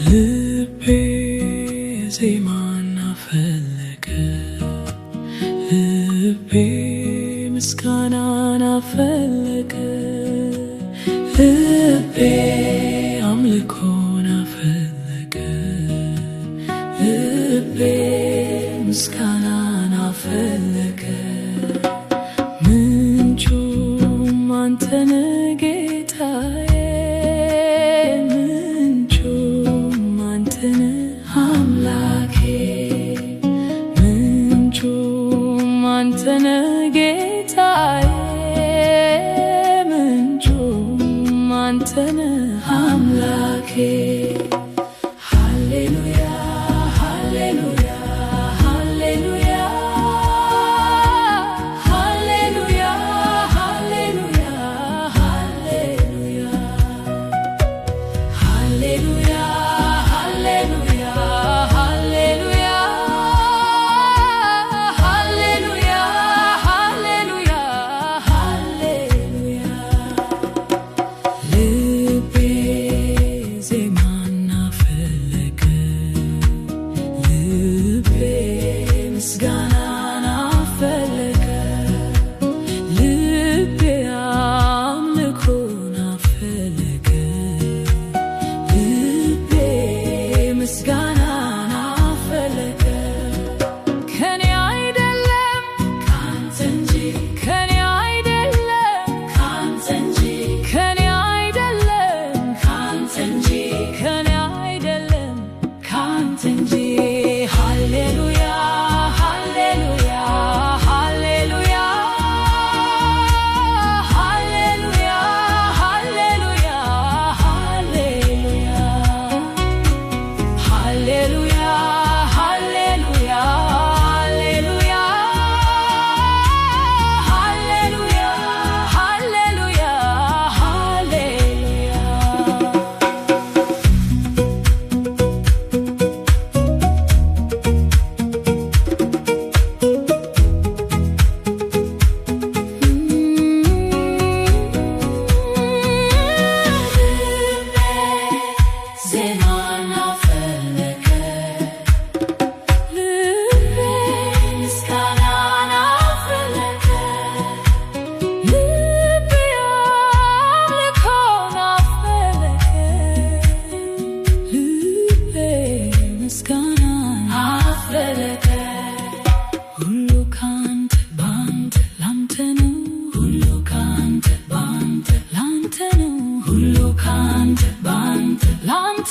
ልቤ ዜማን አፈለገ ልቤ ምስጋናን አፈለገ ልቤ አምልኮን አፈለገ ልቤ ምስጋናን አፈለገ ምንጩም አንተነ ጌታዬ ምንጩም አንተነ አምላኬ ምንጩም አንተነ ጌታዬ ምንጩም አንተነ አምላኬ ሃሌሉያ ሃሌሉያ ሃሌሉያ ሃሌሉያ ሃሌሉያ ሃሌሉያ ሃሌሉያ ሃሌሉያ ሃሌሉያ ሃሌሉያ ሃሌሉያ ልቤ ዜማን አፈለገ ልቤ ምስጋናን አፈለገ ልቤ አምልኮን አፈለገ ልቤ ምስጋናን አፈለገ ከኔ አይደለም ካንተ እንጂ ከኔ አይደለም ካንተ እንጂ ከኔ አይደለም ካንተ እንጂ ከኔ አይደለም ካንተ እንጂ ሃሌሉያ ሃሌሉያ ሃሌሉያ ሃሌሉያ ሃሌሉያ ሃሌሉያ ሃሌሉያ ሃሌሉያ ሃሌሉያ ሃሌሉያ ሃሌሉያ ዜማን አፈለገ ልቤ ምስጋናን አፈለገ ልቤ አምልኮን አፈለገ ልቤ ምስጋናን አፈለገ ሁሉ ካንተ ባንተ ላንተ ነው ሁሉ ካንተ ባንተ ላንተ ነው ሁሉ ካንተ ባንተ ላንተ